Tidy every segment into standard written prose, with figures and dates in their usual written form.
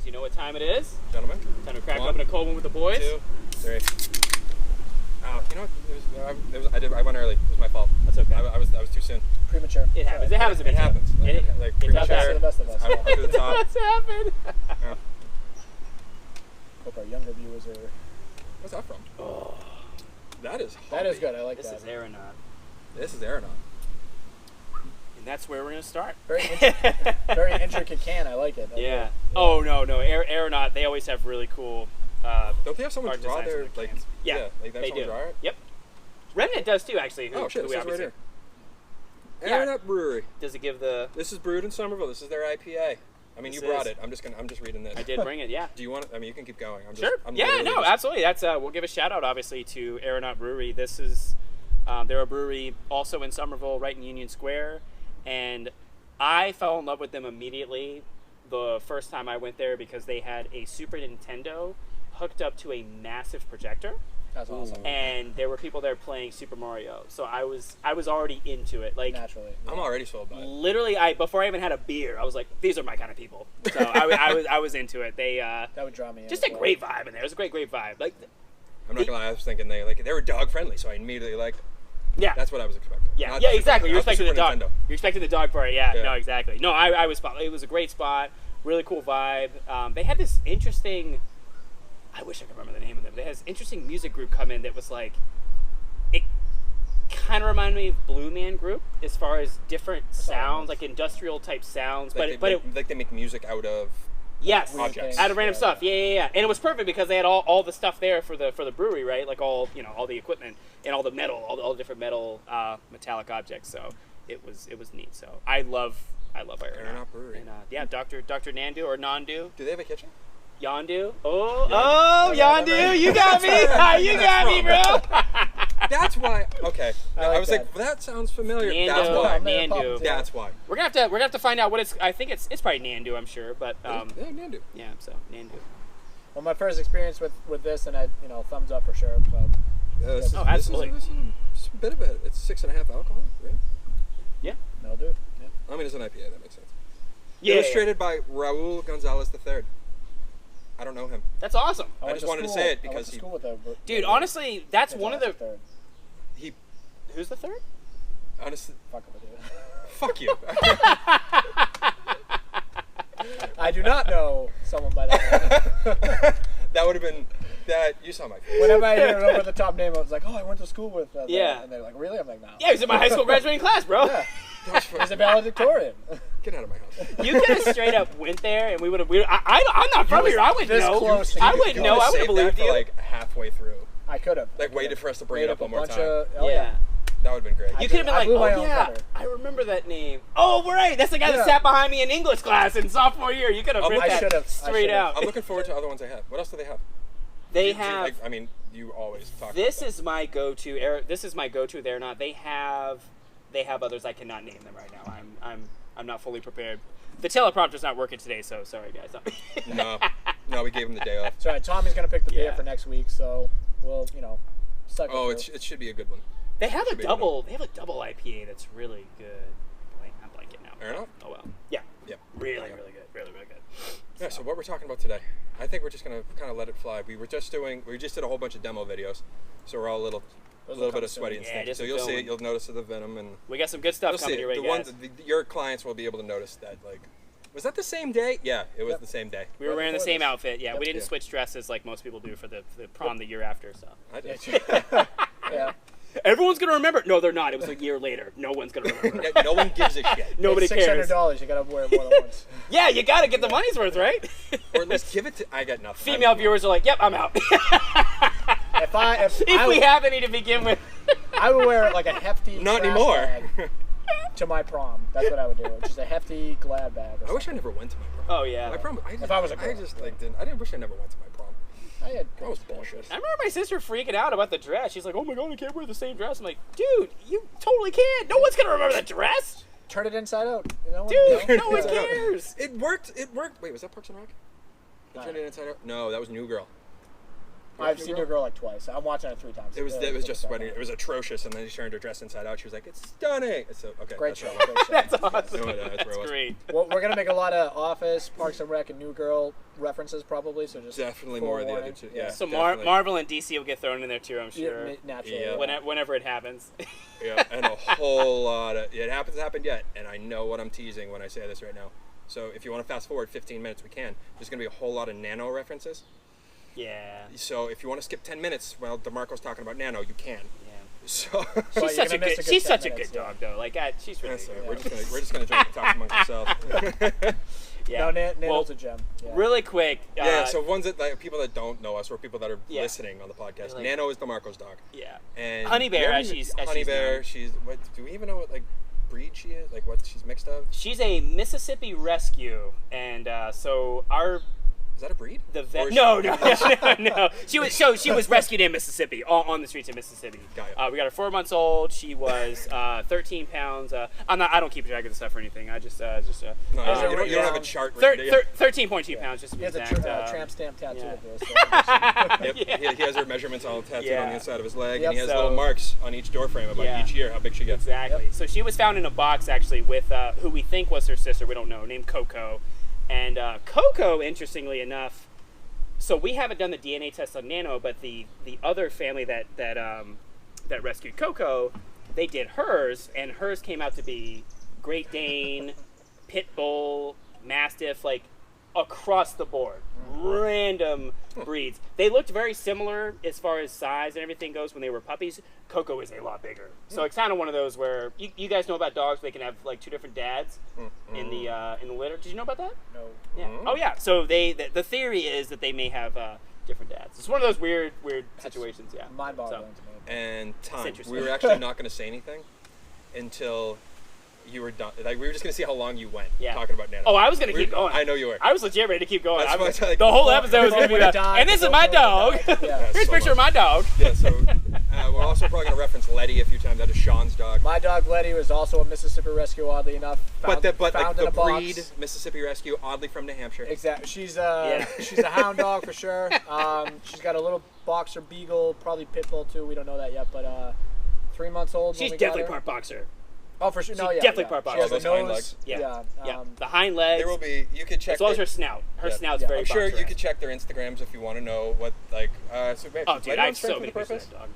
you know what time it is? Gentlemen. Time to crack open a cold one with the boys. 2, 3. Oh, you know what? I went early. It was my fault. That's okay. I was too soon. Premature. It happens. It happens. It happens. Like it does happen. The best of us. I'm to the top. What's happened? Yeah. Hope our younger viewers are. What's that from? Oh, That is hoppy. That is good. I like this that. is Aeronaut. This is Aeronaut. And that's where we're going to start. Very intricate can. I like it. Yeah. Oh, no. Aeronaut, they always have really cool Don't they have someone art draw designs their, on the like, cans. Yeah, like they have they someone do. draw it? Yep. Remnant does too, actually. Oh, shit, who this we is right here. Yeah. Aeronaut Brewery. Does it give the... This is brewed in Somerville. This is their IPA. I mean, This you brought is- it. I'm just reading this. I did bring it, yeah. Do you want it? I mean, you can keep going. Sure. I'm Yeah, literally no, just- absolutely. That's we'll give a shout out, obviously, to Aeronaut Brewery. This is they're a brewery also in Somerville, right in Union Square, and I fell in love with them immediately the first time I went there because they had a Super Nintendo hooked up to a massive projector, That's awesome. and there were people there playing Super Mario. So I was already into it. Like Naturally. I'm already sold by it. literally, before I even had a beer, I was like, these are my kind of people. So I was into it. They That would draw me in. just as a well. great vibe in there. It was a great vibe. Like. I'm not gonna lie. I was thinking they were dog friendly, so I immediately liked. Yeah. That's what I was expecting. Yeah, Not yeah, the exactly. You're not the expecting the Super dog. Nintendo. You're expecting the dog part. Yeah, Yeah. no, exactly. No, I was. It was a great spot. Really cool vibe. They had this interesting. I wish I could remember the name of them. They had this interesting music group come in that was like. It kind of reminded me of Blue Man Group as far as different sounds, like industrial type sounds. Like they make music out of. Yes, Objects. out of random stuff. Yeah. And it was perfect because they had all the stuff there for the brewery, right? Like all the equipment and all the metal, all the different metallic objects. So it was neat. So I love Aeronaut Brewery. And yeah, Dr. Nandu or Nandu, Do they have a kitchen? Yandu. Yandu, you got me. You got me, bro. That's why. Okay. I I like was that. like, that sounds familiar. Nandu. That's why. Nandu. That's why. We're gonna have to find out what it's. I think it's probably Nandu, I'm sure, but Yeah, Nandu. yeah. So Nandu. Well, my first experience with this, and I thumbs up for sure. So This Oh, absolutely. This is a bit of it. It's 6.5 alcohol. Right? Yeah. that'll do it. Yeah. I mean, it's an IPA. That makes sense. Yeah. Illustrated by Raul Gonzalez III. I don't know him. That's awesome. I went just wanted to school- say it I went because to he- school with a, Dude, honestly, that's one of the. Third. He Who's the third? honestly. Fuck with you. Fuck you. I do not know someone by that name. That would have been that. You saw my face. Whenever I hear an over the top name, I was like, oh, I went to school with. Yeah. And they're like, really? I'm like, no. Yeah, he was in my high school graduating class, bro. Yeah. That was fun. He's a valedictorian. Get out of my house. You could have straight up went there, and we would have. I'm not from here. I would this know. close to I you. wouldn't You know. I would've would have saved believed that for you. like halfway through. I could have. Like waited for us to bring it Made up one a more bunch time. of. yeah. Oh, yeah. That would have been great. You could have been I like, blew my oh own yeah, cover. I remember that name. Oh right, that's the guy that Yeah. sat behind me in English class in sophomore year. You could have Oh, written I that should've. straight out. I'm looking forward to other ones they have. What else do they have? They You- have. Like, I mean, you always talk. This about is my go-to. This is my go-to. They're not. They have others. I cannot name them right now. I'm not fully prepared. The teleprompter's not working today, so sorry guys. that. No, we gave him the day off. That's right. Tommy's gonna pick the beer Yeah. for next week, so we'll suck Oh, it. it should be a good one. They have a Should be double. They have a double IPA that's really good. I'm blanking now. Aeronaut? Oh well. Yeah. Yep. Really, Okay. really good. Really, really good. Yeah. So what we're talking about today, I think we're just gonna kind of let it fly. We just did a whole bunch of demo videos, so we're all a little Those will bit come of sweaty soon. and Yeah, stinky. just So you'll see going. it. You'll notice the venom, and We got some good stuff you'll see coming it. your way, The guys. ones, your clients will be able to notice that. Like, was that the same day? Yeah, it was Yep. the same day. We were wearing the before same this. outfit. Yeah, Yep. we didn't Yeah. switch dresses like most people do for the prom the year after. So I did. Yeah. everyone's gonna remember. No, they're not. It was a year later. No one's gonna remember. Yeah, no one gives a shit. Nobody cares. $600. You gotta wear it more than once. Yeah, you gotta get the money's worth, right? Or at least give it to. I got nothing. Female viewers are like, "Yep, I'm out." If I we have any to begin with. I would wear like a hefty. Not trash anymore. bag to my prom. That's what I would do. Just a hefty Glad bag. Or I wish I something. never went to my prom. Oh yeah. My prom. If I was a I girl. just like didn't. I didn't wish I never went to my prom. I had That was bullshit. I remember my sister freaking out about the dress. She's like, "Oh my god, I can't wear the same dress." I'm like, "Dude, you totally can. No one's gonna remember that dress, Turn it inside out. dude. No one cares." It worked. It worked. Wait, was that Parks and Rec? No. Turned it inside out. No, that was New Girl. I've seen your girl like twice. I'm watching it 3 times. It was just when it was atrocious, and then she turned her dress inside out. She was like, "It's stunning." So okay, Great that's show. where I was. Great show. That's awesome. That's where it That's was. great. Well, we're gonna make a lot of Office, Parks and Rec, and New Girl references probably. So just Definitely more of the other two. Yeah. So definitely. Marvel and DC will get thrown in there too, I'm sure. Naturally. Yeah. Whenever it happens. Yeah, and a whole lot of it hasn't happened yet, and I know what I'm teasing when I say this right now. So if you want to fast forward 15 minutes, we can. There's gonna be a whole lot of Nano references. Yeah. So if you want to skip 10 minutes while DeMarco's talking about Nano, you can. Yeah. So But She's such a 10 good minutes, dog though. Like she's really that's good. it. We're just gonna drink and talk amongst ourselves. Yeah. No, Nano's a gem. Yeah. Really quick. Yeah. So ones that like people that don't know us or people that are Yeah. listening on the podcast, Like- Nano is DeMarco's dog. Yeah. And Honey Bear, we haven't as even- she's- as Honey she's Bear. known. She's what? Do we even know what like breed she is? Like what she's mixed of? She's a Mississippi Rescue, and so our Is that a breed? the Or vet. is No, she- no. She was rescued in Mississippi, on the streets of Mississippi. Got ya. We got her 4 months old. She was 13 pounds. I don't keep track of the stuff or anything. I just No, you don't have a chart. written, do you? 13.2 pounds, just to He be has a exact. tramp stamp tattoo yeah. of this. Yep. Yeah. He has her measurements all tattooed on the Yeah. inside of his leg, Yep. and he has So- little marks on each door frame about Yeah. each year how big she gets. Exactly. Yep. So she was found in a box actually with who we think was her sister. We don't know. Named Coco, and Coco, interestingly enough. So we haven't done the DNA test on Nano, but the other family that rescued Coco, they did hers, and hers came out to be Great Dane, Pit Bull, Mastiff, like across the board, random breeds. They looked very similar as far as size and everything goes when they were puppies. Coco is a lot bigger, so it's kind of one of those where you guys know about dogs. They can have like 2 different dads in the litter. Did you know about that? No. Yeah. Oh yeah. So the theory is that they may have different dads. It's one of those weird situations. Yeah. Mind-boggling So- to me. And It's time. interesting. We were actually not going to say anything until you were done. Like we were just going to see how long you went Yeah. talking about Nano. Oh, I was gonna keep going. I know you were. I was legit ready to keep going. That's why it's like- the whole episode was going to be Before that. we died, And this is before my we dog. died. Yeah. Here's a so picture of my dog. Yeah. So we're also probably going to reference Letty a few times. That is Sean's dog. My dog Letty was also a Mississippi Rescue, oddly enough. But like found in the a box. breed Mississippi Rescue, oddly from New Hampshire. Exactly. She's Yeah. she's a hound dog for sure. She's got a little boxer beagle, probably pit bull too. We don't know that yet, but 3 months old. She's when we got definitely her. part boxer. Oh, for sure. No, she's yeah, definitely yeah. part She has boxer. a Those hind nose. legs. Yeah. Yeah. The hind legs. There will be. You could check. as well as their- her snout. Her Yeah. snout's Yeah. very. I'm sure you boxer-esque. could check their Instagrams if you want to know what like. So wait, Oh, is dude, Letty I on have Strength so with many a pictures Purpose? of that dog.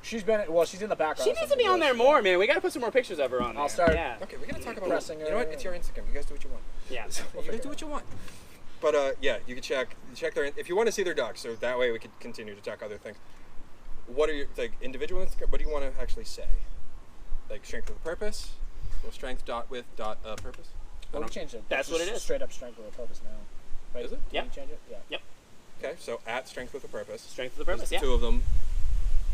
She's in the background. She needs to be on there more, man. We got to put some more pictures of her on there. I'll start- Yeah. Okay, we're gonna talk about. Pressing You know what? her. It's your Instagram. You guys do what you want. Yeah. You guys do what you want. But yeah, you can check their if you want to see their dogs. So that way we could continue to check other things. What are your like individual Instagram? What do you want to actually say? Like strength with a purpose, or strength with purpose. Well, we changed it. That's It's what it just is. Straight up strength with a purpose now. Right? Is it? Did Yeah. we change it? Yeah. Yep. Okay, so at strength with a purpose. Strength with a purpose. There's Yeah. 2 of them,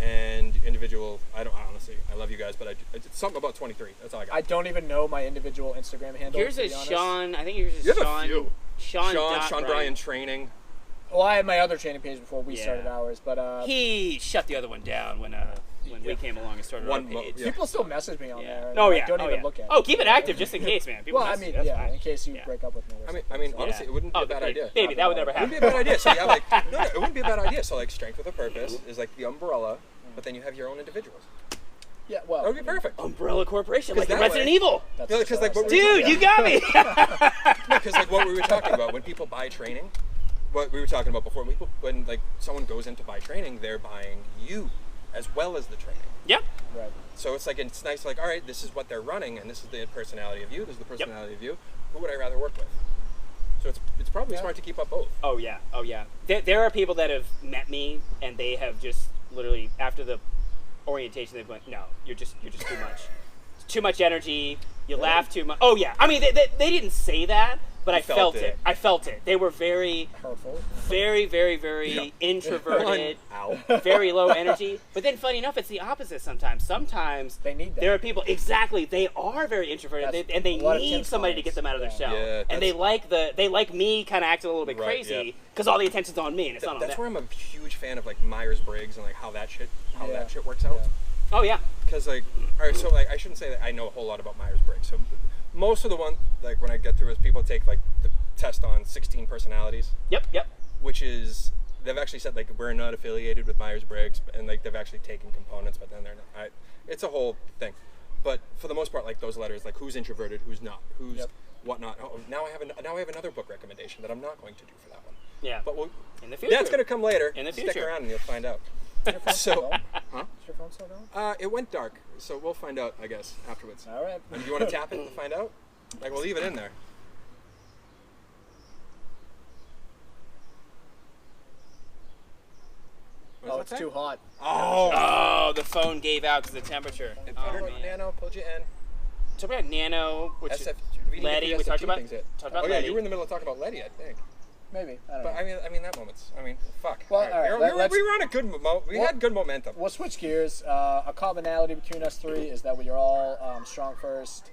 and individual. I honestly, I love you guys, but it's something about 23. That's all I got. I don't even know my individual Instagram handle. Here's to a be honest. Sean. I think yours is You have a Sean. few. Sean Sean Bryan training. Well, I had my other training page before we Yeah. started ours, but He shut the other one down when we came along and started One our mo- page. yeah. people still message me on Yeah. there. and Oh I yeah. don't oh, even yeah. look at it. Oh, keep it active just in case, man. People Well, I message mean, you, that's yeah, fine. in case you Yeah. break up with me. Or something. I mean, honestly, it wouldn't be a bad idea. Baby, that would never It wouldn't happen. be a bad idea. So yeah, like no, it wouldn't be a bad idea. So like strength with a purpose is like the umbrella, but then you have your own individuals. Yeah, well, That would be perfect. Umbrella Corporation, 'Cause like in that Resident way- Evil. That's No, just 'cause, what like, I what said. we- Dude, you got me. Because like what we were talking about when people buy training, what we were talking about before, when like someone goes in to buy training, they're buying you as well as the training. Yep. Right. So it's like it's nice, like all right, this is what they're running, and this is the personality of you. This is the personality of you. Who would I rather work with? So it's probably Yeah. smart to keep up both. Oh yeah. Oh yeah. There are people that have met me and they have just literally after the orientation they've went, no, you're just too much. It's too much energy. You laugh too much. Oh yeah. I mean they didn't say that, but I felt it. I felt it. They were very, Hurtful. very introverted. Ow. Very low energy. But then funny enough, it's the opposite sometimes. Sometimes They need that. there are people exactly they are very introverted That's and they a lot of need Tim's somebody to clients. get them out of their Yeah. shell. Yeah, and they like me kind of acting a little bit Right, crazy yeah. because all the attention's on me and it's not on That's them. where I'm a huge fan of like Myers-Briggs and like how that shit works out. Yeah. Oh yeah. Because like, all right, so like I shouldn't say that I know a whole lot about Myers-Briggs. So most of the one like when I get through is people take like the test on 16 personalities, Yep. which is they've actually said like we're not affiliated with Myers-Briggs, and like they've actually taken components, but then they're not. It's a whole thing. But for the most part, like those letters, like who's introverted, who's not, who's whatnot. Oh, now I have another book recommendation that I'm not going to do for that one. Yeah. But in the future. That's going to come later. In the future. Stick around and you'll find out. So, huh? Is your phone still going? It went dark, so we'll find out, I guess, afterwards. All right. Do you want to tap it to find out? Like, we'll leave it in there. Oh, it's too hot. Oh, the phone gave out because of the temperature. Nano, pulled you in. Talk about Nano, which is Letty. We talked about Letty. Yeah, you were in the middle of talking about Letty, I think. Maybe. I don't know. But I mean, that moment's. I mean, fuck. Well, all right. We were on a good. We had good momentum. We'll switch gears. A commonality between us three is that we are all StrongFirst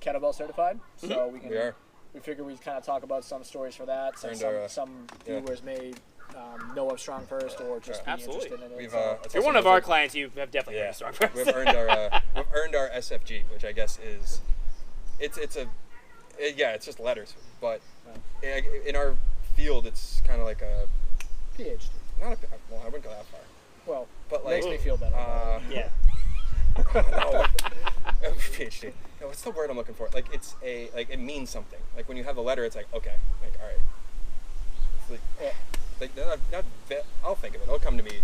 kettlebell certified. So we can. We figure we'd kind of talk about some stories for that. So some viewers may know of StrongFirst or just be interested in it. If you're one of our clients, you have definitely heard of StrongFirst. We've earned our SFG, which I guess is it's just letters, but in our field it's kind of like a PhD. Not a well, I wouldn't go that far. Well, but like makes me feel better. Yeah. No, PhD. No, what's the word I'm looking for? Like it's it means something. Like when you have the letter, it's like okay, like all right. It's like I'll think of it. It'll come to me.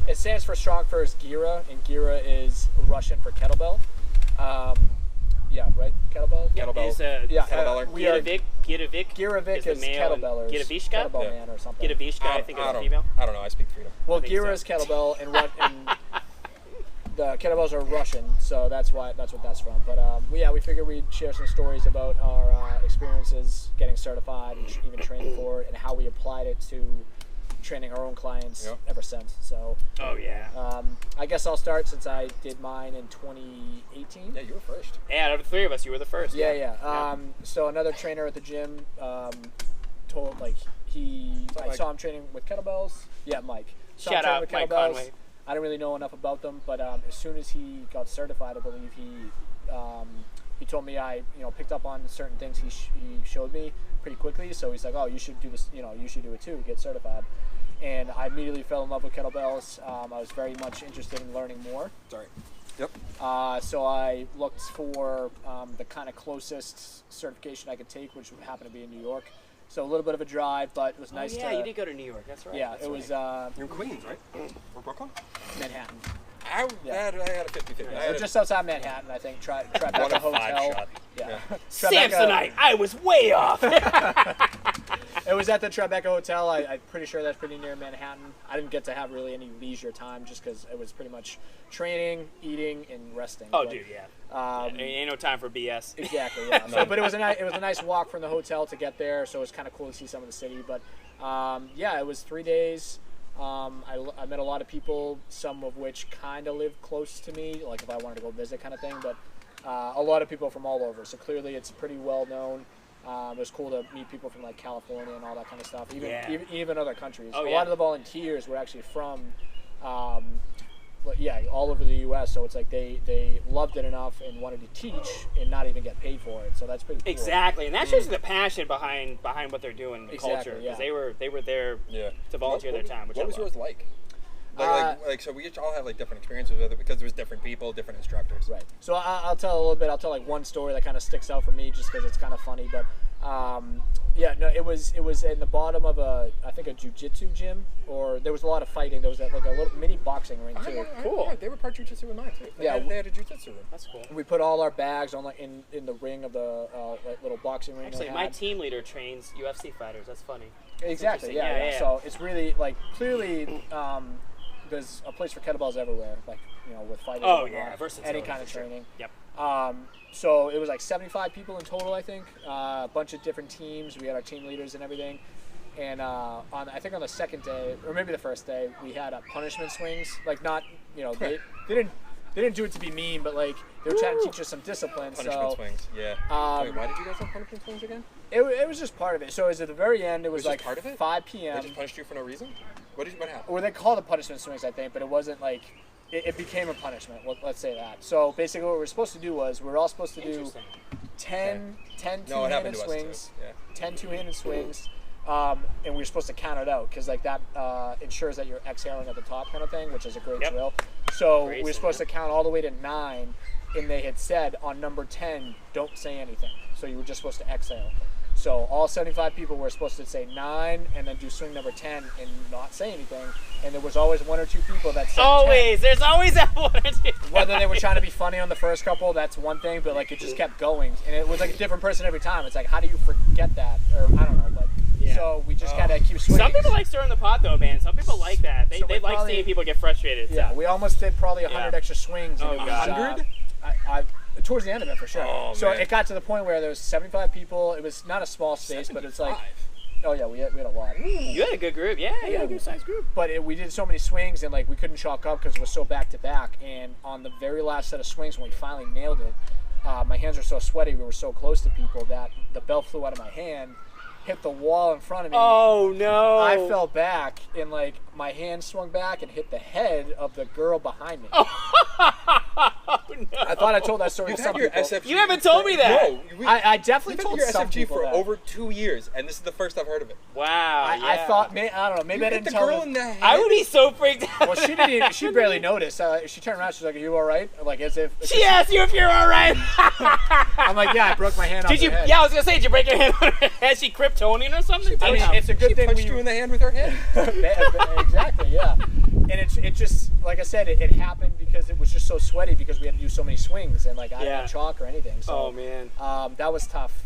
It stands for StrongFirst Gira, and Gira is Russian for kettlebell. Yeah, right? Kettlebell? Kettlebell. Giravik is kettlebellers. Giravishka? Kettlebell man or something. Giravishka, I think is a female. I don't know. I speak freedom. Well, Gira is kettlebell, and the kettlebells are Russian, so that's what that's from. But we figured we'd share some stories about our experiences getting certified and even training for it, and how we applied it to training our own clients ever since. So. I guess I'll start since I did mine in 2018. Yeah, you were first. Yeah, out of the three of us, you were the first. Yeah. So another trainer at the gym told I saw him training with kettlebells. Yeah, Mike. Shout out Mike Conway. I don't really know enough about them, but as soon as he got certified, I believe he told me I picked up on certain things he showed me pretty quickly. So he's like, oh, you should do this. You should do it too. Get certified. And I immediately fell in love with kettlebells. I was very much interested in learning more. Sorry. Yep. So I looked for the kind of closest certification I could take, which happened to be in New York. So a little bit of a drive, but it was nice to... Yeah, you did go to New York. That's right. Yeah, it was... You're in Queens, right? Or Brooklyn? Manhattan. I had a 50-50. Yeah, just outside Manhattan, I think. Tribeca Hotel. Shot. Yeah. Samsonite, I was way off. It was at the Tribeca Hotel. I'm pretty sure that's pretty near Manhattan. I didn't get to have really any leisure time just because it was pretty much training, eating, and resting. Oh, dude, yeah. Ain't no time for BS. Exactly, yeah. But it was a nice walk from the hotel to get there, so it was kind of cool to see some of the city. But it was 3 days. I met a lot of people, some of which kind of lived close to me, like if I wanted to go visit kind of thing. But a lot of people from all over, so clearly it's pretty well known. It was cool to meet people from like California and all that kind of stuff, even other countries. A lot of the volunteers were actually from, all over the U.S. So it's like they loved it enough and wanted to teach and not even get paid for it. So that's pretty cool. Exactly, and that shows the passion behind what they're doing, the culture, because they were there to volunteer their time. What was yours like? So we all have like different experiences with it because there's different people, different instructors. Right. So I'll tell a little bit. I'll tell like one story that kind of sticks out for me just because it's kind of funny. But it was in the bottom of a jiu-jitsu gym, or there was a lot of fighting. There was like a little mini boxing ring too. Cool. Yeah, they were part jiu-jitsu in mine too. They had a jiu-jitsu room. That's cool. We put all our bags on like in the ring of the little boxing ring. Actually, my team leader trains UFC fighters. That's funny. Exactly. Yeah. So it's really like clearly. There's a place for kettlebells everywhere, like with fighting. Oh yeah, any kind of training. Yep. So it was like 75 people in total, I think. A bunch of different teams. We had our team leaders and everything. And on the second day, or maybe the first day, we had punishment swings. Like not, they didn't do it to be mean, but like they were trying to teach us some discipline. Punishment swings, yeah. Wait, why did you guys have punishment swings again? It was just part of it. So at the very end, it was like part of it? 5 p.m. They just punished you for no reason? What happened? Or they called it punishment swings, I think, but it wasn't like it became a punishment. Let's say that. So basically, what we were supposed to do was we were all supposed to do 10 two-handed swings, 10 two-handed swings, and we were supposed to count it out because like that ensures that you're exhaling at the top kind of thing, which is a great drill. So we were supposed to count all the way to 9, and they had said on number 10, don't say anything. So you were just supposed to exhale. So all 75 people were supposed to say 9 and then do swing number 10 and not say anything. And there was always 1 or 2 people that said 10. There's always that 1 or 2. Whether they were trying to be funny on the first couple, that's one thing, but like it just kept going. And it was like a different person every time. It's like, how do you forget that? Or I don't know, but so we just gotta keep swinging. Some people like stirring the pot though, man. Some people like that. They like seeing people get frustrated. Yeah, we almost did probably 100 extra swings. And Oh, it was, God. 100? I towards the end of it for sure. Oh, so man. it got to the point where there was 75 people. It was not a small space, but it's like, oh yeah, we had a lot. You had a good group. Yeah, you had a good sized group. But we did so many swings and like we couldn't chalk up because it was so back to back. And on the very last set of swings, when we finally nailed it, my hands were so sweaty. We were so close to people that the bell flew out of my hand, hit the wall in front of me. Oh no! I fell back and like my hand swung back and hit the head of the girl behind me. No. I thought I told that story You've to had some your people. SFG. You haven't told me that. No, I definitely you've told had your some SFG people for that. over 2 years, and this is the first I've heard of it. Wow. I thought, I don't know, maybe You I hit didn't the tell girl them. in the head. I would be so freaked out. Well, she didn't. She barely noticed. She turned around. She's like, "Are you all right?" Like as if. She asked you if you're all right. I'm like, "Yeah, I broke my hand off Did you? her head." Yeah, I was gonna say, did you break your hand on her head? Is she Kryptonian or something? I mean, it's a good She thing punched you in the hand with her head. Exactly, yeah. And it just, like I said, it happened because it was just so sweaty because we had to do so many swings and like I didn't have chalk or anything. So, Oh man. that was tough.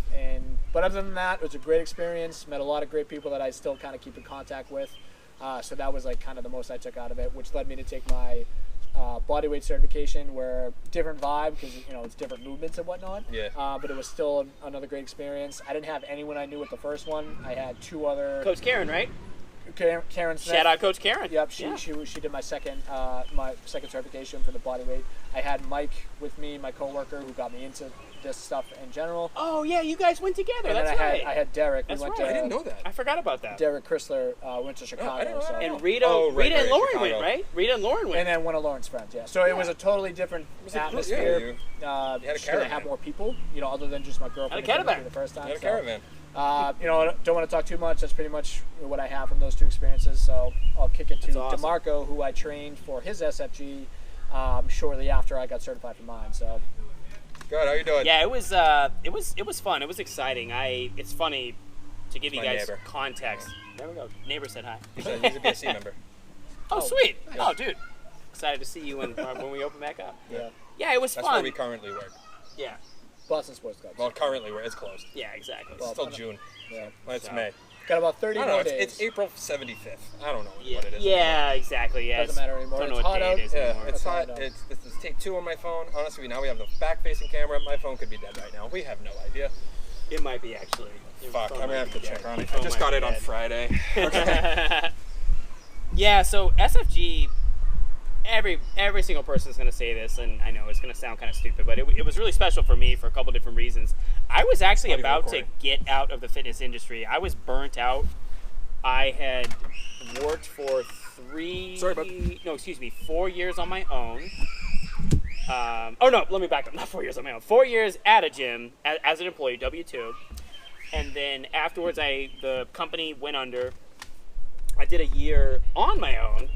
But other than that, it was a great experience. Met a lot of great people that I still kind of keep in contact with. So that was like kind of the most I took out of it, which led me to take my bodyweight certification, where different vibe because it's different movements and whatnot. Yeah. But it was still another great experience. I didn't have anyone I knew with the first one. I had 2 other. Coach Karen, right? Karen Smith. Shout out Coach Karen. Yep, she did my second certification for the bodyweight. I had Mike with me, my coworker, who got me into this stuff in general. Oh yeah, you guys went together. And That's then right. I had Derek. That's we went right. to, I didn't know that. I forgot about that. Derek Chrysler went to Chicago. I didn't know that. And Rita, right, Rita and Lauren Chicago. went, right? Rita and Lauren went. And then one of Lauren's friends, yeah. So it was a totally different atmosphere. You had a Just gonna caravan. have more people, other than just my girlfriend. Had a who came caravan. with me the first time. You had a so, caravan. Don't want to talk too much. That's pretty much what I have from those 2 experiences. So I'll kick it to That's awesome. DeMarco, who I trained for his SFG shortly after I got certified for mine. So Good. How you doing? Yeah, it was fun. It was exciting. It's funny to give you My guys neighbor. context. There we go. Neighbor said hi. He's a BSC member. Oh, sweet. Oh, dude. Excited to see you when we open back up. yeah, Yeah, it was That's fun. where we currently work. Yeah. Boston Sports Club. Well, currently it's closed. Yeah, exactly. It's still June. Yeah. Well, it's So- May. Got about 30 I don't know. more It's, days. it's April 75th. I don't know Yeah, what it is. yeah, exactly. Yeah, Doesn't matter anymore. Don't know It's what hot day out. it is Yeah, anymore. it's That's all I hot. know. It's take 2 on my phone. Honestly, now we have the back-facing camera. My phone could be dead right now. We have no idea. It might be actually. Your Fuck, phone I'm gonna might have to be check dead. on Your it. I phone just might got be it on dead. Friday. Yeah, so SFG, every single person is going to say this, and I know it's going to sound kind of stupid, but it was really special for me for a couple different reasons. I was actually Not even about to recording. get out of the fitness industry. I was burnt out. I had worked for 4 years on my own. Let me back up. Not 4 years on my own. 4 years at a gym as an employee, W-2. And then afterwards, the company went under. I did a year on my own.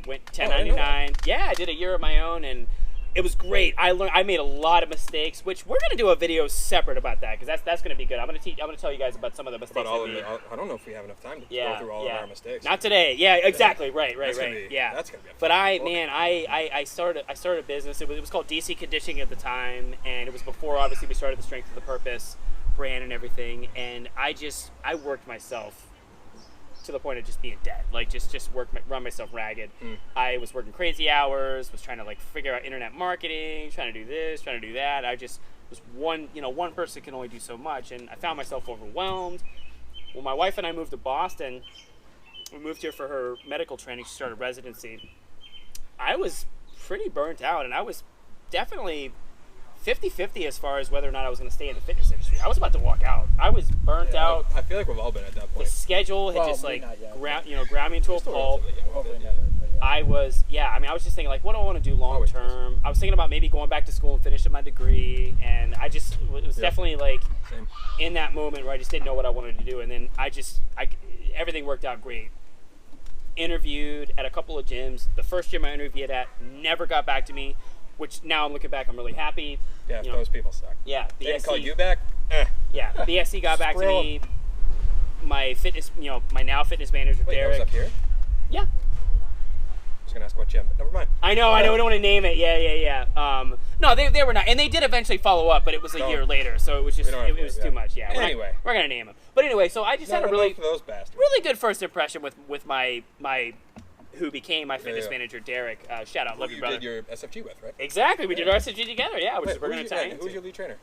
Went 1099. Yeah, I did a year of my own, and it was great. I made a lot of mistakes, which we're gonna do a video separate about that because that's gonna be good. I'm gonna tell you guys about some of the mistakes. But all that of we it, I don't know if we have enough time to yeah, go through all yeah. of our mistakes. Not today. Yeah, exactly. Right. That's gonna be- Yeah. that's gonna be a But fun book. I started a business. It was called DC Conditioning at the time, and it was before obviously we started the Strength of the Purpose brand and everything. And I worked myself to the point of just being dead. Like just run myself ragged. I was working crazy hours. Was trying to figure out internet marketing. Trying to do this. Trying to do that. I just was one person can only do so much, and I found myself overwhelmed. Well, my wife and I moved to Boston. We moved here for her medical training. She started residency. I was pretty burnt out, and I was definitely 50-50 as far as whether or not I was going to stay in the fitness industry. I was about to walk out. I was burnt out. I feel like we've all been at that The point. schedule had Well, just me not yet. ground me into a Still pulp. relatively young with Hopefully it, never. But yeah. I was just thinking like, what do I want to do long term? I was thinking about maybe going back to school and finishing my degree, and it was definitely like Same. in that moment where I just didn't know what I wanted to do, and then everything worked out great. Interviewed at a couple of gyms. The first gym I interviewed at never got back to me, which now I'm looking back, I'm really happy. Yeah, those people suck. Yeah, They didn't call you back? Yeah, the SC got back to me. My fitness, my now fitness manager, Wait, Derek. that was up here? Yeah. I was going to ask what gym, but never mind. I know, we don't want to name it. Yeah. No, they were not, and they did eventually follow up, but it was a year later, so it was just it was too much. Yeah. Anyway, we're gonna name them. But anyway, so I just had a really for those bastards. really good first impression with my who became my fitness manager, Derek. Shout out, love you, brother. You did your SFG with, right? Exactly, we did our SFG together. Yeah, which we're gonna tie into. Who was your lead trainer?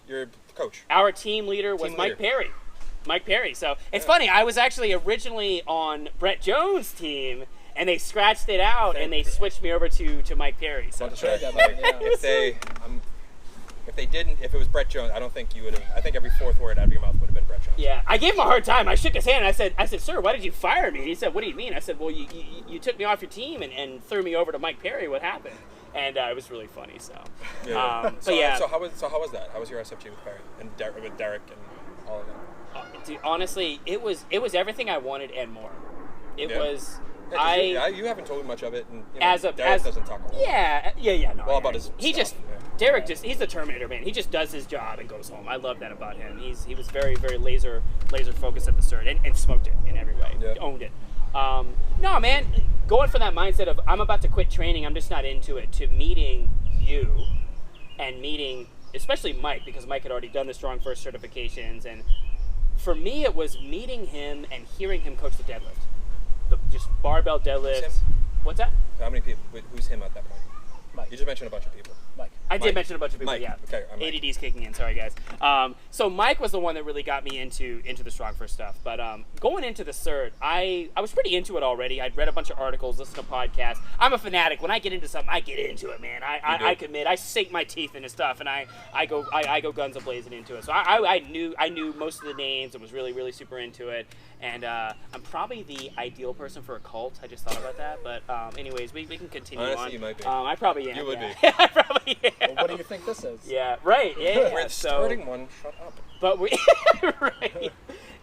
Your coach? Our team leader was Mike Perry. Mike Perry. So it's funny. I was actually originally on Brett Jones' team, and they scratched it out, and they switched me over to Mike Perry. So if it was Brett Jones, I don't think you would have. I think every fourth word out of your mouth would have been Brett Jones. Yeah, I gave him a hard time. I shook his hand. And I said, sir, why did you fire me? And he said, what do you mean? I said, well, you took me off your team and threw me over to Mike Perry. What happened? And it was really funny. So, So how was that? How was your SFG with Perry and with Derek and all of them? Dude, honestly, it was everything I wanted and more. It was. You haven't told me much of it, and Derek doesn't talk a lot. Yeah. No, about his. Derek he's the Terminator, man. He just does his job and goes home. I love that about him. He was very, very laser focused at the cert and smoked it in every way. Yeah. Owned it. No, man, going for that mindset of I'm about to quit training, I'm just not into it, to meeting you and meeting especially Mike, because Mike had already done the StrongFirst certifications, and for me it was meeting him and hearing him coach the deadlift. Just barbell deadlifts. What's that? How many people? Who's him at that point? Mike. You just mentioned a bunch of people. Mike. I did mention a bunch of people. Mike. Yeah. Okay. ADD's kicking in. Sorry, guys. So Mike was the one that really got me into the StrongFirst stuff. But going into the cert, I was pretty into it already. I'd read a bunch of articles, listened to podcasts. I'm a fanatic. When I get into something, I get into it, man. I commit. I sink my teeth into stuff, and I go guns a-blazing into it. So I knew most of the names and was really, really super into it. And I'm probably the ideal person for a cult. I just thought about that. But anyways, we can continue on. Honestly, you might be. I probably am. You would be. I probably am. Well, what do you think this is? Yeah, right. Yeah. We're starting one. Shut up. But we right.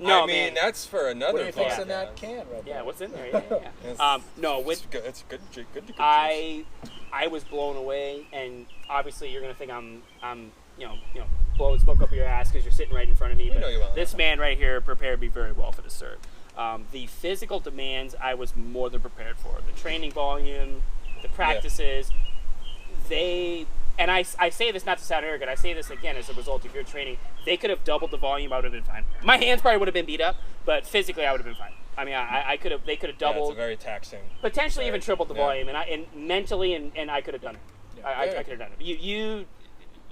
No, I mean, that's for another. What do you think's podcast. in that can right Yeah, there? what's in there? Yeah. No, it's good. It's good. Good. I was blown away, and obviously you're gonna think I'm blowing smoke up your ass because you're sitting right in front of me. But know you well this man right here prepared me very well for the cert. The physical demands I was more than prepared for. The training volume, the practices, and I say this not to sound arrogant, I say this again as a result of your training, they could have doubled the volume, I would have been fine. My hands probably would have been beat up, but physically I would have been fine. I mean, they could have doubled. It's very taxing. Potentially even tripled the volume, and mentally, and I could have done it. Yeah. I could have done it.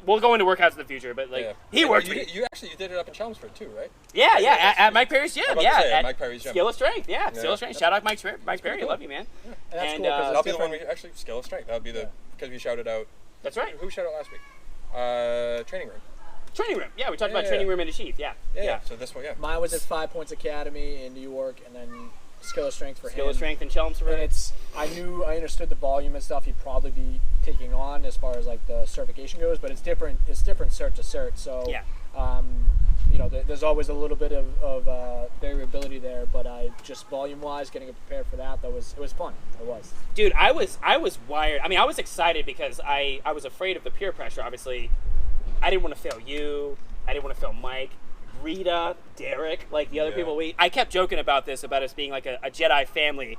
We'll go into workouts in the future, but he worked. You did it up in Chelmsford too, right? Yeah. At Mike Perry's gym. At Mike Perry's gym. Skill of Strength. Yeah, Skill of Strength. Shout out Mike Perry. Cool. Love you, man. Yeah. And that's cool that'll be the one Skill of Strength. That'll be because we shouted out. That's right. Who shouted out last week? Training room. Training room. Yeah, we talked about training room in the Chief. Yeah. So this one, Mine was at 5 Points Academy in New York, and then Skill of Strength for him. Skill of Strength in Chelmsford. And I understood the volume and stuff he'd probably be taking on as far as like the certification goes, but it's different cert to cert. So there's always a little bit of variability there, but just volume wise, getting it prepared for that was fun. It was. Dude, I was wired. I mean, I was excited because I was afraid of the peer pressure. Obviously, I didn't want to fail you. I didn't want to fail Mike, Rita, Derek, like the other people. I kept joking about this, about us being like a Jedi family.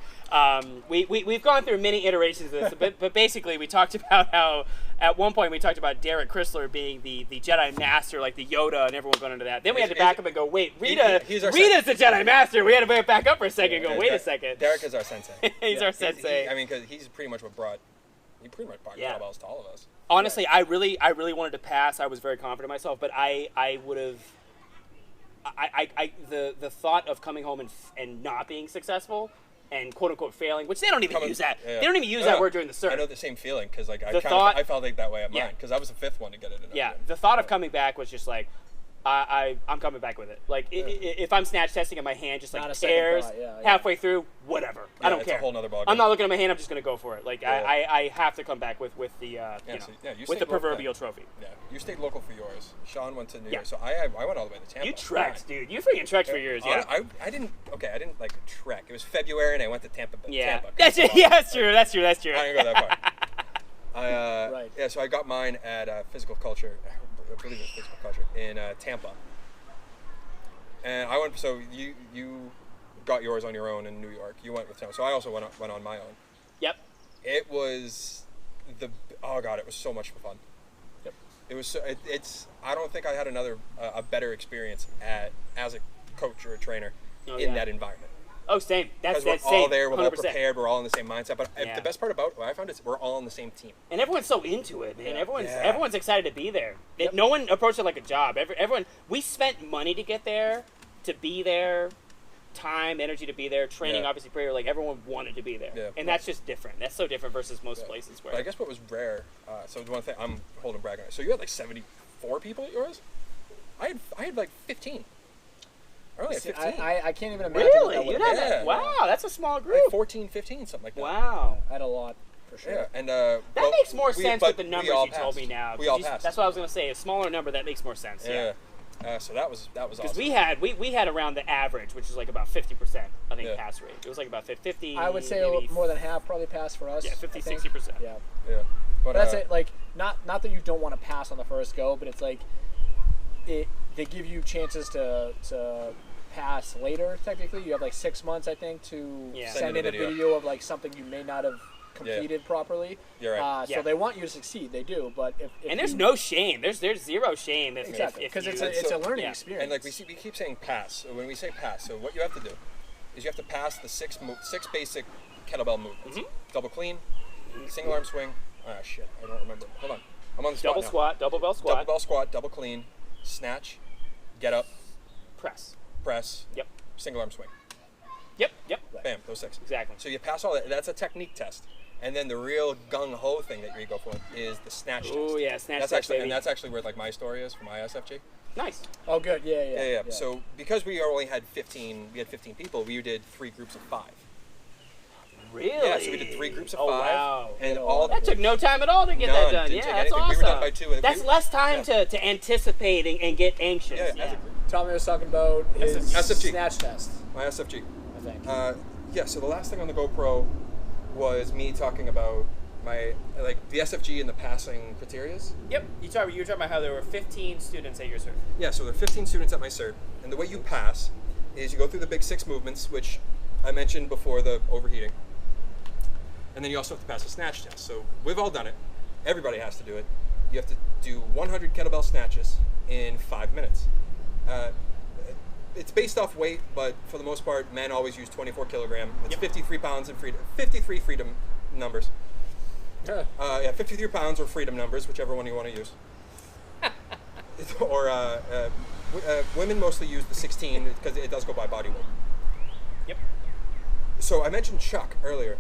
We've gone through many iterations of this, but basically we talked about how at one point we talked about Derek Chrysler being the Jedi Master, like the Yoda, and everyone going into that. Then we had to back up and go, wait, Rita's the Jedi Master. We had to back up for a second and go, wait a second. Derek is our sensei. He's our sensei. Because he's pretty much brought kettlebells to all of us. Honestly, I really wanted to pass. I was very confident in myself, but I would have. The thought of coming home and not being successful and quote unquote failing, which they don't even use that. They don't even use that word during the cert. I know the same feeling because I felt like that way at mine because I was the fifth one to get it. The thought of coming back was just like, I'm coming back with it. Like if I'm snatch testing and my hand just Not like a second tears thought, yeah. halfway through, whatever. I don't it's care. a whole nother ballgame. I'm not looking at my hand. I'm just gonna go for it. Like Yeah. I have to come back with the you with stayed the local, proverbial trophy. Yeah, you stayed local for yours. Sean went to New Yeah. York, so I went all the way to Tampa. You trekked, dude. You freaking trekked for yours. Yeah. I didn't like trek. It was February and I went to Tampa. Yeah. Tampa. That's it. Yeah, that's true. That's true. That's true. I didn't go that far. Right. Yeah, so I got mine at physical culture. I believe it was physical culture in Tampa. And I went. So you got yours on your own in New York. You went with Tampa. So I also went on my own. Yep. It was oh god, it was so much fun. Yep. It was it's I don't think I had another a better experience as a coach or a trainer in that environment. Oh, same. That's Because we're same. all there, we're all 100%. prepared, we're all in the same mindset. But Yeah. the best part about what I found is we're all on the same team. And everyone's so into it, man. Yeah. Everyone's excited to be there. No one approached it like a job. Everyone. We spent money to get there, to be there, time, energy to be there, training, Yeah. obviously prayer. Like everyone wanted to be there, Yeah. and that's just different. That's so different versus most places where. But I guess what was rare. So one thing I'm holding brag on it. So you had like 74 people at yours. I had like 15. I only had See, 15. I can't even imagine. what Really? that You would had have that? Yeah. Wow, that's a small like group. 14, 15, something like that. Wow. I had a lot for sure. Yeah, and That makes more sense with the numbers you told me now. We all passed. That's what I was gonna say. A smaller number that makes more sense. Yeah. So that was Because awesome. we had around the average, which is like about 50%. I think Yeah. pass rate. It was like about 50. I would say maybe more than half probably passed for us. Yeah, 50, I think. 60%. Yeah. Yeah. But But that's it. Like, not that you don't want to pass on the first go, but it's like they give you chances to pass later. Technically, you have like 6 months, I think, to Yeah. send in a video of like something you may not have completed properly. You're right. So they want you to succeed. They do, but if And there's you- no shame. There's zero shame if exactly if because you, it's a learning yeah. experience. And like we keep saying pass. So when we say pass, so what you have to do is you have to pass the six basic kettlebell movements: double clean, single arm swing. Ah shit, I don't remember. Hold on, I'm on the spot double now. squat, double bell squat, Double bell squat, double clean, snatch, get up, press. press, Yep. single arm swing. Yep. Bam, those 6. Exactly. So you pass all that. That's a technique test. And then the real gung ho thing that you go for is the snatch test. Oh yeah, snatch That's test, actually baby. that's actually where like my story is for my SFG. Nice. Oh, good. Yeah. Yeah. So because we only had 15, we had 15 people. We did 3 groups of 5. Really? Yeah, so we did 3 groups of 5. Wow. And all That took no time at all to get None, that done. didn't Yeah, take that's anything. awesome. We were done by 2. That's we, less time yeah. to anticipate and get anxious. Yeah, as a group. Tommy was talking about his SFG. snatch test. My SFG. I think. Yeah. So the last thing on the GoPro was me talking about my the SFG and the passing criterias. Yep. You were talking about how there were 15 students at your cert. Yeah, so there are 15 students at my cert, and the way you pass is you go through the big 6 movements, which I mentioned before the overheating, and then you also have to pass a snatch test. So we've all done it. Everybody has to do it. You have to do 100 kettlebell snatches in 5 minutes. It's based off weight, but for the most part, men always use 24 kilogram. It's 53 pounds in freedom. 53 freedom numbers. Yeah, 53 pounds or freedom numbers, whichever one you want to use. Or women mostly use the 16 because it does go by body weight. Yep. So I mentioned Chuck earlier.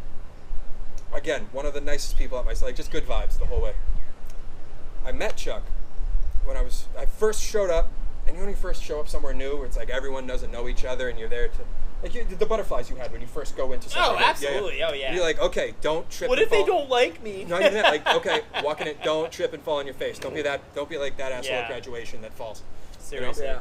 Again, one of the nicest people at my site, just good vibes the whole way. I met Chuck when I first showed up, and when you first show up somewhere new, where it's like everyone doesn't know each other, and you're there to, like the butterflies you had when you first go into something. Oh, absolutely. Oh, yeah. You're like, okay, don't trip. What and if they fall. don't like me? Not even that. Like, okay, walking it, don't trip and fall on your face. Don't be like that asshole Yeah. at graduation that falls. Seriously. Yeah.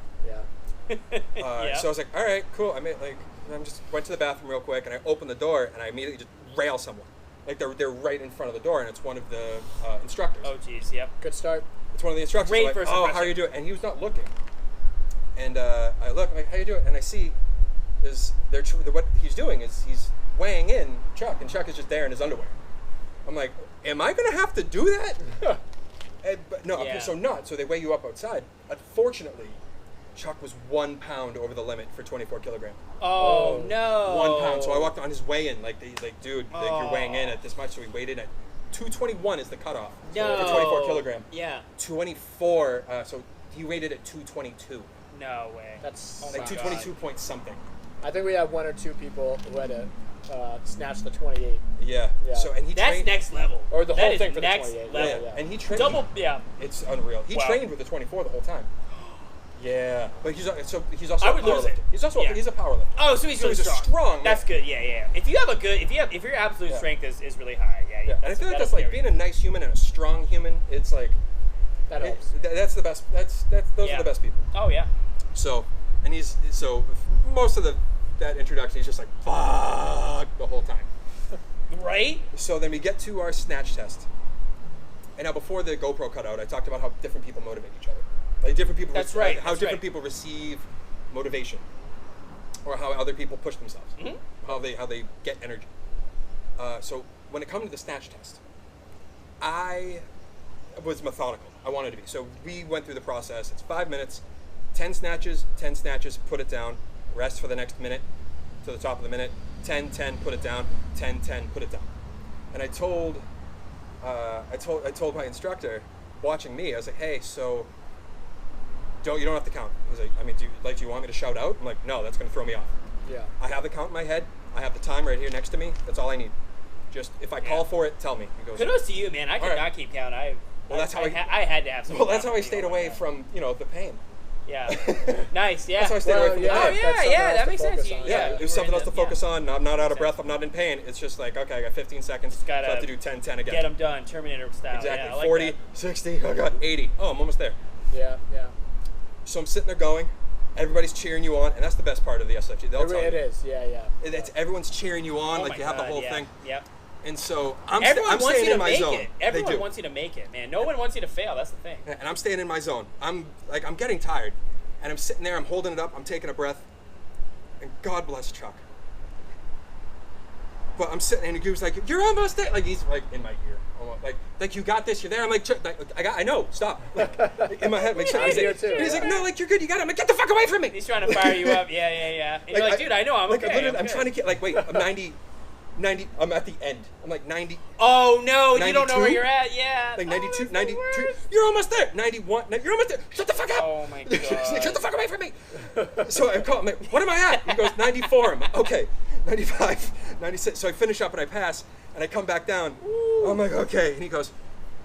Yeah. So I was like, all right, cool. I just went to the bathroom real quick, and I opened the door, and I immediately just rail someone. Like they're right in front of the door, and it's one of the instructors. Oh, geez. Yep. Good start. It's one of the instructors. Great I'm like, first oh, how impression. are you doing? And he was not looking. And I look, I'm like, how you doing? And I see what he's doing is he's weighing in Chuck, and Chuck is just there in his underwear. I'm like, am I going to have to do that? But no, Yeah. so not. So they weigh you up outside. Unfortunately, Chuck was 1 pound over the limit for 24 kilograms. Oh, no. 1 pound. So I walked on his weigh-in, he's like, dude, like you're weighing in at this much. So we weighed in at 221 is the cutoff No. for 24 kilogram. Yeah. 24. So he weighed it at 222. No way. That's Oh Like my 222 point something. I think we have 1 or 2 people who had to snatch the 28, Yeah. Yeah. So and he That's trained. next level. or the That whole is thing for the next 28. level. Yeah. And he trained. Double. Yeah. It's unreal. He Wow. trained with the 24 the whole time. Yeah, but he's also I a would lose powerlifter. it. He's also Yeah. he's a powerlifter. Oh, so he's really a strong. That's man. good. Yeah. If you have a good, if your absolute Yeah. strength is really high, yeah. Yeah, and I feel like that's like being a nice human and a strong human. It's like That helps. that's the best. Those Yeah. are the best people. Oh yeah. So most of that introduction, he's just like fuck the whole time. Right. So then we get to our snatch test, and now before the GoPro cut out, I talked about how different people motivate each other. Like different people. That's right. How that's different right. people receive motivation, or how other people push themselves. Mhm. How they get energy. So when it comes to the snatch test, I was methodical. I wanted to be. So we went through the process. It's 5 minutes, 10 snatches, put it down, rest for the next minute to the top of the minute, 10, put it down, 10, put it down. And I told my instructor, watching me, I was like, hey, so you don't have to count. He's like, I mean, do you want me to shout out? I'm like, no, that's going to throw me off. Yeah. I have the count in my head. I have the time right here next to me. That's all I need. Just if I call for it, tell me. He goes, Kudos to you, man. I could All right. not keep count. Well, that's how I had to have some. well, that's how I stayed away from the pain. Yeah. Nice. Yeah. That's how I stayed away from the Oh pain. that's yeah. something That else makes to sense. focus You- on. Yeah, you it was were something in else to the- focus on. I'm not out of Makes breath. sense. I'm not in pain. It's just like, okay, I got 15 seconds. So I gotta have to do 10 again. Get them done, Terminator style. Exactly. Yeah, I like 40, that. 60, I got 80. Oh, I'm almost there. Yeah. So I'm sitting there going. Everybody's cheering you on, and that's the best part of the SFG. They'll tell It you. is. Yeah. It's everyone's cheering you on, Oh like my you have the God, whole yeah. thing. Yep. And so I'm Everyone wants staying you to in my make zone. it. They Everyone do. wants you to make it, man. No one wants you to fail. That's the thing. And I'm staying in my zone. I'm getting tired, and I'm sitting there. I'm holding it up. I'm taking a breath, and God bless Chuck. But I'm sitting, and he was like, "You're almost there." Like he's like in my ear, almost. Like you got this. You're there. I'm like, Chuck, I know. Stop. Like, in my head, like, I'm he's here like, too, he's yeah. like, no, like you're good. You got it. I'm like, get the fuck away from me. He's trying to fire you up. Yeah. And you're like, dude, I know. I'm like, okay. I'm trying to get wait. I'm 90. I'm at the end. I'm like 90. Oh no, you don't know 92? where you're at. Yeah. Like 92, that's the 92. worst. You're almost there. 91. You're almost there. Shut the fuck up. Oh my He's like, God. shut the fuck away from me. So I call him. Like, what am I at? He goes 94. I'm like, okay. 95, 96. So I finish up and I pass and I come back down. I'm like, okay. And he goes,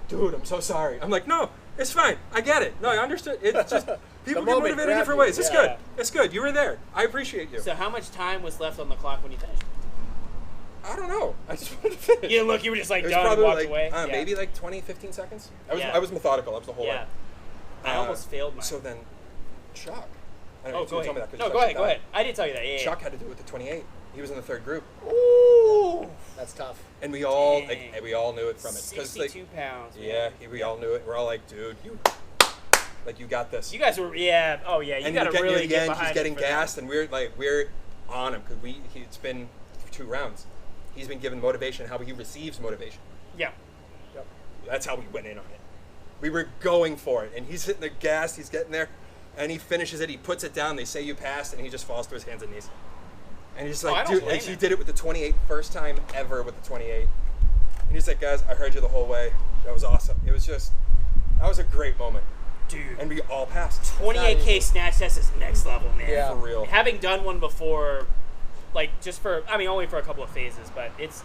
dude, I'm so sorry. I'm like, no, it's fine. I get it. No, I understood. It's just people get moment motivated in grabbed different you. ways. It's Yeah. good. It's good. You were there. I appreciate you. So how much time was left on the clock when you finished? I don't know. I just wanted to finish. You look, you were just like It was done and probably walked like away. Yeah. maybe like 20, 15 seconds. Yeah. I was methodical. That was the whole Yeah. way. I almost failed mine. So then, Chuck. I don't know Oh, if go you ahead. told me that 'cause No, Chuck go ahead. died. I did tell you that. Yeah. Chuck had to do it with the 28. He was in the third group, Ooh. That's tough. and we all Dang. we all knew it from it. 62 pounds. Man. Yeah, we all knew it. We're all like, dude, you got this. You guys were, yeah. Oh yeah. You and gotta near really the get end, behind he's getting it for that. gassed, and we're on him because it's been 2 rounds. He's been given motivation, how he receives motivation. Yeah. Yep. That's how we went in on it. We were going for it, and he's hitting the gas. He's getting there, and he finishes it. He puts it down. They say you passed, and he just falls to his hands and knees. And he's I like, don't dude, blame and he him. did it with the 28, first time ever with the 28. And he's like, guys, I heard you the whole way. That was awesome. It was just, that was a great moment. Dude. And we all passed. 28K snatch test is next level, man. Yeah. For real. Having done one before, like just for, I mean, only for a couple of phases, but it's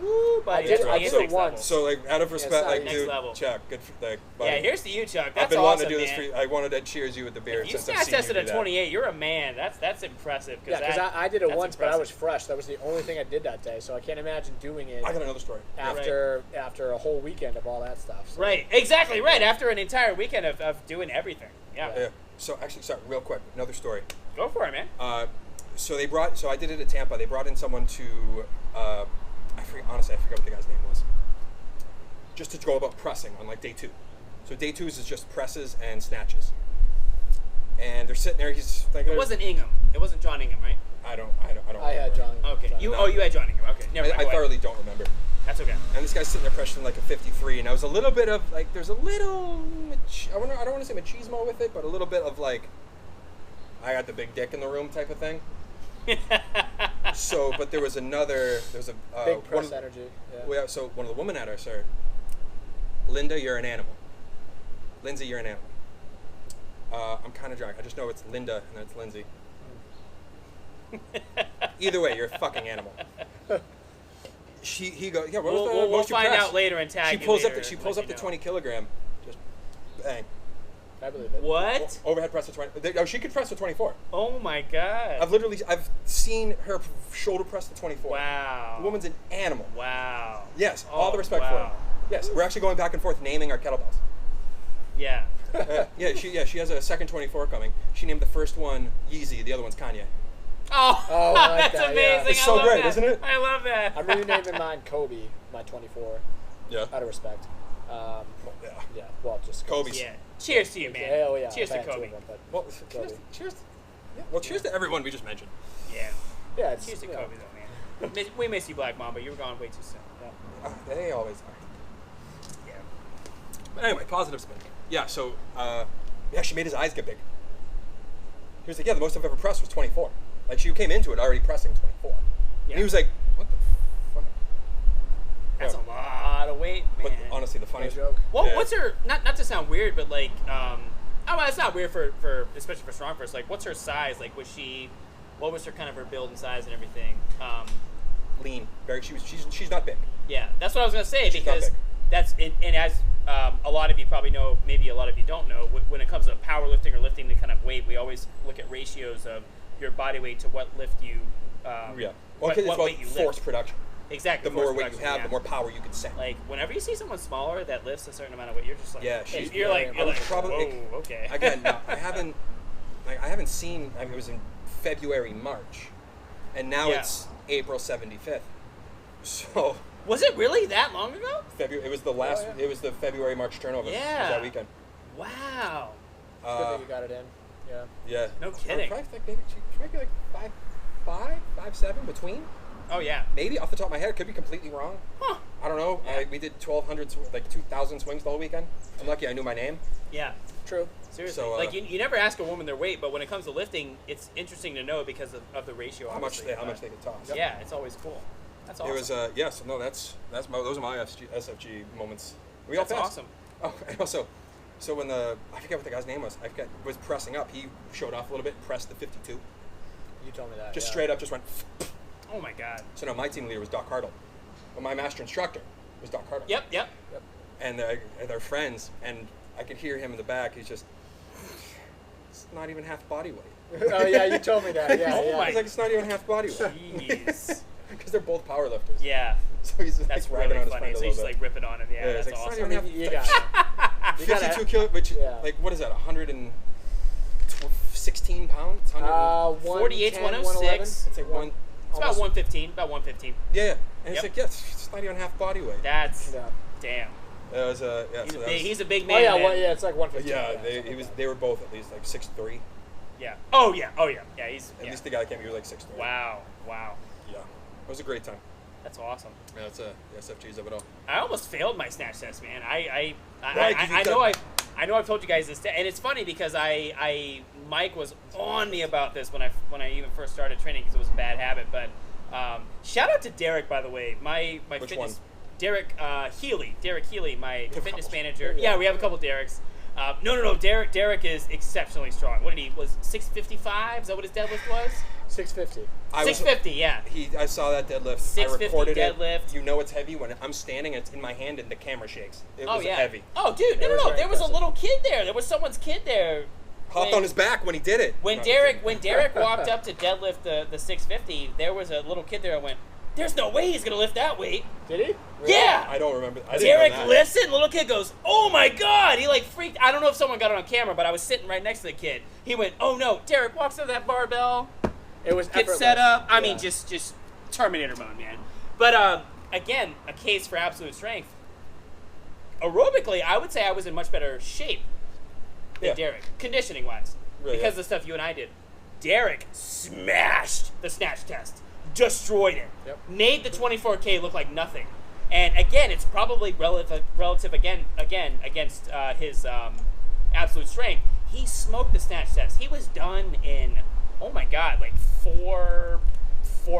woo, but I did it's it next once. level. So, like, out of respect, not like, next dude, level. Chuck, good for, like, buddy. Yeah, here's to you, Chuck. That's I've been awesome, wanting to do this man. for you. I wanted to cheers you with the beer If you since I've snatch seen you tested do at that. 28, you're a man. That's impressive. Yeah, because I did it that's once, but I was impressive. fresh. That was the only thing I did that day, so I can't imagine doing it I got another story. after a whole weekend of all that stuff. So. Right, exactly right. After an entire weekend of doing everything. Yeah. Yeah. So, actually, sorry, real quick, another story. Go for it, man. So I did it at Tampa. They brought in someone to, honestly, I forgot what the guy's name was. Just to go about pressing on like day 2. So day 2 is just presses and snatches. And they're sitting there. He's thinking. It wasn't Ingham. It wasn't John Ingham, right? I don't. I had John. Okay. John. You had John Ingham. Okay. Never mind. I Go ahead. thoroughly don't remember. That's okay. And this guy's sitting there pressing like a 53, and I was a little bit of like, there's a little, I don't want to say machismo with it, but a little bit of like, I got the big dick in the room type of thing. So, but there was a Big press one of, energy. Yeah. well, so one of the women at our sir, Linda, you're an animal. Lindsay, you're an animal. I'm kind of drunk. I just know it's Linda and then it's Lindsay. Either way, you're a fucking animal. He goes, yeah. What was the We'll most you find press? out later and tag She you pulls later up. She and pulls let up you the know. 20 kilogram. Just bang. I believe it. What? Overhead press to 20. Oh, she could press to 24. Oh my god. I've seen her shoulder press to 24. Wow. The woman's an animal. Wow. Yes, all the respect for her. wow. Yes, we're actually going back and forth naming our kettlebells. Yeah. She has a second 24 coming. She named the first one Yeezy, the other one's Kanye. Oh, I like that's that, yeah. amazing. It's so I love great, that. isn't it? I love that. I'm renaming mine Kobe, my 24, Yeah. out of respect. Yeah. Yeah, well, just 'cause. Kobe's. Yeah. Cheers to you, man. Hell yeah. Cheers I've to had two Kobe. of them, but Well, Kobe. cheers. Yeah. Well, cheers to everyone we just mentioned. Yeah. Yeah, it's Cheers to you know, Kobe, though, man. We miss you, Black Mamba. You were gone way too soon. yeah. They always are. Yeah. But anyway, positive spin. Yeah. So, she made his eyes get big. He was like, "Yeah, the most I've ever pressed was 24." Like she came into it already pressing 24. Yeah. And he was like, "What the fuck?" That's Yeah. a lot of weight, man. But honestly, the funniest No joke. Well, Yeah. what's her? Not to sound weird, but like, it's not weird for especially for StrongFirst. Like, what's her size? Like, what was her kind of her build and size and everything? lean. Very. She's not big. Yeah, that's what I was gonna say She's not because big. that's and as a lot of you probably know, maybe a lot of you don't know, when it comes to powerlifting or lifting the kind of weight, we always look at ratios of your body weight to what lift you. Yeah. Well, what because it's about weight you force lift. production. Exactly. The more force weight you production, have, yeah. the more power you can send. Like whenever you see someone smaller that lifts a certain amount of weight, you're just like, Yeah, she's- you're like, I was whoa, probably- okay. Again, no, I haven't seen. I mean, it was in February, March, and now Yeah. it's April 75th. So Was it really that long ago? February. It was the last. Oh, yeah. It was the February March turnover. It was Yeah. that weekend. Wow. It's good that you got it in. Yeah. Yeah. No Or kidding. probably like maybe she might be like 5'7" between. Oh yeah. Maybe off the top of my head, could be completely wrong. Huh. I don't know. Yeah. We did 1,200, like 2,000 swings the whole weekend. I'm lucky I knew my name. Yeah. True. Seriously. So, like you never ask a woman their weight, but when it comes to lifting, it's interesting to know because of the ratio. How much obviously, they but could toss. Yeah, it's always cool. That's awesome. It was yes. No, those are my SFG moments. We all That's passed. awesome. Oh, and also, so when I forget what the guy's name was. Was pressing up. He showed off a little bit, pressed the 52. You told me that. Just yeah. straight up, just went. Oh my god. So now my team leader was Doc Hartle. But my master instructor was Doc Hartle. Yep. Yep. And they're friends, and I could hear him in the back. He's just, it's not even half body weight. Oh yeah, you told me that. Yeah. Oh yeah. my- He's like, it's not even half body weight. Jeez. Because they're both power lifters. Yeah. So he's just That's like ragging really on his funny. friend a So little he's bit. like ripping on him. Yeah, Yeah, that's it's like, awesome. it's not even You got it. You got 52 it. kilo, which Yeah. like what is that? 116 pounds. 48, 110, 106. It's like one. It's about almost- 115. About 115. Yeah, and Yep. it's like it's not even half body weight. That's Yeah. damn. That was yeah. He's, so a that big, was, he's a big Oh man. yeah, man. well, yeah, it's like 115. yeah. something like that. They were both at least like 6'3". Yeah. Oh yeah. Oh yeah. Yeah. He's. At Yeah. least the guy that came here was like 6'3". Wow. Wow. Yeah, it was a great time. That's awesome. Yeah, that's the SFGs of it all. I almost failed my snatch test, man. I Right, 'cause I you've know done- I know I've told you guys this, and it's funny because Mike was on me about this when I even first started training because it was a bad habit. But shout out to Derek, by the way. My Which fitness one? Derek Healy, my have fitness couple. manager. Yeah. Yeah, we have a couple Dereks. No. Derek is exceptionally strong. What did he was 655? Is that what his deadlift was? 650. I was- 650. Yeah. I saw that deadlift. 650 I recorded deadlift. it. You know it's heavy when I'm standing and it's in my hand and the camera shakes. It was heavy. Oh, dude, It was no. very There was a impressive. little kid there. There was someone's kid there. Hopped on his back when he did it. When No, Derek walked up to deadlift the 650, there was a little kid there and went, "There's no way he's gonna lift that weight." Did he? Yeah. I don't remember. I didn't Derek know that. lifts it. Little kid goes, "Oh my god!" He like freaked. I don't know if someone got it on camera, but I was sitting right next to the kid. He went, "Oh no!" Derek walks up to that barbell, It was gets effortless. set up. I mean, Yeah. just Terminator mode, man. But again, a case for absolute strength. Aerobically, I would say I was in much better shape than Yeah. Derek, conditioning wise, Really, because yeah. of the stuff you and I did. Derek smashed the snatch test, destroyed it, Yep. made the 24K look like nothing. And again, it's probably relative again against his absolute strength. He smoked the snatch test. He was done in, oh my god, like 4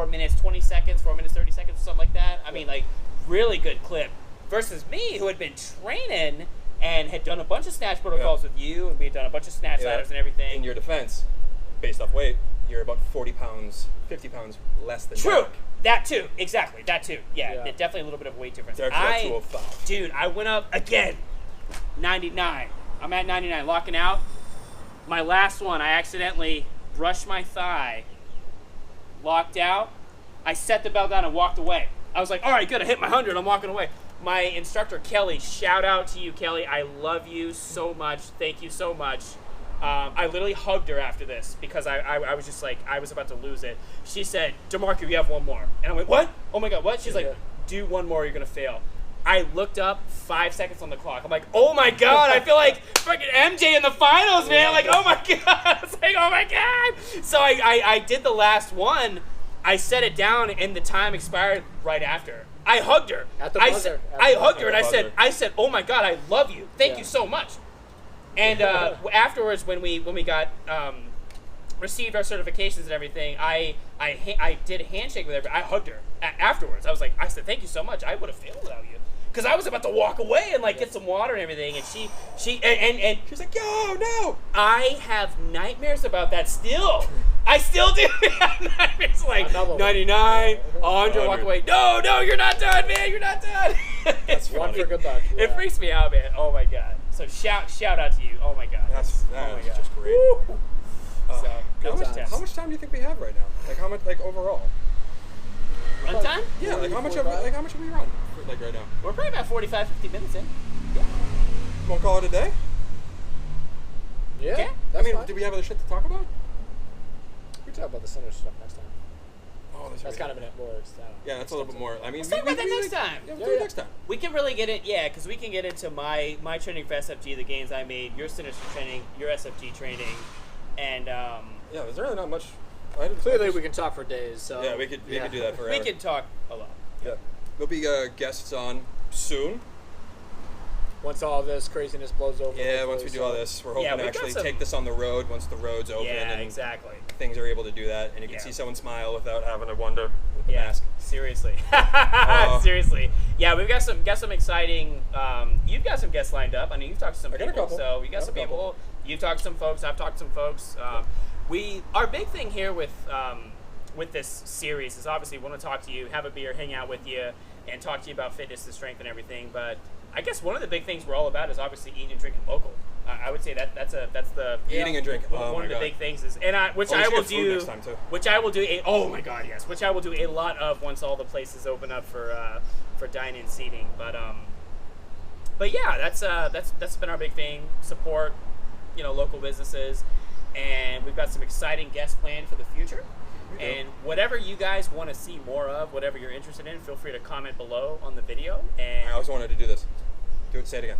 minutes 20 seconds, 4 minutes 30 seconds, or something like that. I mean, like really good clip. Versus me, who had been training and had done a bunch of snatch protocols with you, and we had done a bunch of snatch Yeah. ladders and everything. In your defense, based off weight, you're about 40 pounds, 50 pounds less than True. Derek. That too. Exactly. That too. Yeah. Yeah. Definitely a little bit of weight difference. Derek's about 205. Dude, I went up again. 99, I'm at 99, locking out. My last one, I accidentally brushed my thigh, locked out. I set the bell down and walked away. I was like, all right, good, I hit my 100, I'm walking away. My instructor, Kelly, shout out to you, Kelly. I love you so much. Thank you so much. I literally hugged her after this because I was just like, I was about to lose it. She said, DeMarco, you have one more. And I went, what? Oh my God, what? She's like, do one more, you're going to fail. I looked up, 5 seconds on the clock. I'm like, oh my God, I feel like freaking MJ in the finals, man. Like, oh my God. I was like, oh my God. So I did the last one. I set it down and the time expired right after. I hugged her. At the buzzer. I hugged her and I said, oh my God, I love you. Thank you so much. And afterwards, when we got received our certifications and everything, I did a handshake with her. I hugged her afterwards. I said, thank you so much. I would have failed without you. Because I was about to walk away and like get some water and everything, and she's like, yo, no. I have nightmares about that still. I still do have nightmares like 99, 100, walk away. No, you're not done, man. You're not done. That's one for good luck. Yeah. It freaks me out, man. Oh my God. So shout out to you. Oh my God. That's just great. So how much time do you think we have right now? Like how much, like overall? Runtime? Yeah, like how much have we run like right now? We're probably about 45, 50 minutes in. Want to call it a day? Yeah. Okay. I mean, fine. do we have other shit to talk about? We can talk about the center stuff next time. Oh, That's kind of an more. Yeah, that's a little bit more. I mean, Let's talk about that next time. Yeah, we'll do it next time. We can really get it, because we can get into my training for SFG, the gains I made, your Sinister training, your SFG training, and yeah, there's really not much. Clearly, we can talk for days. So yeah, we could do that forever. we can talk a lot. Yeah, there'll be guests on soon. Once all this craziness blows over. Yeah, once we do all this, we're hoping to actually take this on the road once the road's open and exactly. things are able to do that, and you can see someone smile without having to wonder with the mask. Seriously. Seriously. Yeah, we've got some exciting. You've got some guests lined up. I mean, you've talked to some people, so you got some people. You've talked to some folks. I've talked to some folks. Our big thing here with this series is obviously we want to talk to you, have a beer, hang out with you, and talk to you about fitness and strength and everything. But I guess one of the big things we're all about is obviously eating and drinking local. I would say that's the eating and drinking. One of the big things is, which I will do. Next time too. Which I will do. Oh my God, yes. Which I will do a lot of once all the places open up for dine-in seating. But yeah, that's been our big thing. Support, local businesses, and we've got some exciting guests planned for the future. And whatever you guys want to see more of, whatever you're interested in, feel free to comment below on the video. And I always wanted to do this. Say it again.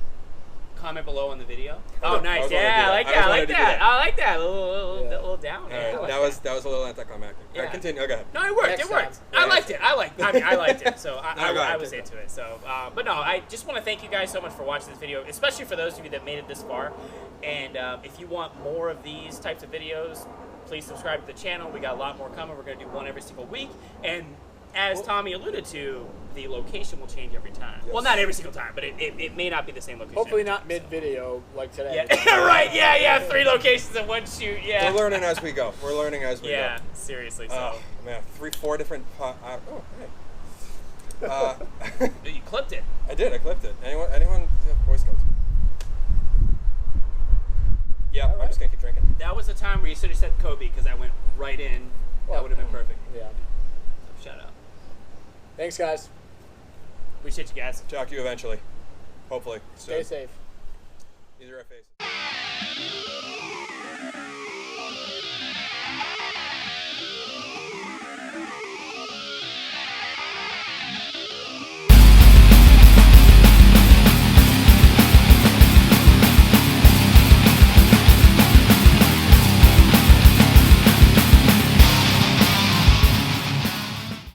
Comment below on the video. Oh, nice. Yeah, I like that. A little down. All right, that was a little anticlimactic. Yeah. All right, continue. Okay. No, it worked. It worked. I liked it. I liked it. So I was into it. So, but no, I just want to thank you guys so much for watching this video, especially for those of you that made it this far. And if you want more of these types of videos, please subscribe to the channel. We got a lot more coming. We're going to do one every single week. And as Tommy alluded to, the location will change every time. Yes. Well, not every single time, but it may not be the same location. Hopefully not mid-video like today. Yeah, right. Yeah. 3 locations in one shoot. Yeah. We're learning as we go. Yeah, seriously. So. Man, 4 different. Oh, hey. You clipped it. I did. I clipped it. Anyone? Voice codes. Yeah, right. I'm just gonna keep drinking. That was the time where you should have said Kobe because I went right in. That would have been perfect. Yeah. So, shout out. Thanks, guys. Appreciate you guys. Talk to you eventually. Hopefully. Stay safe. These are our faces.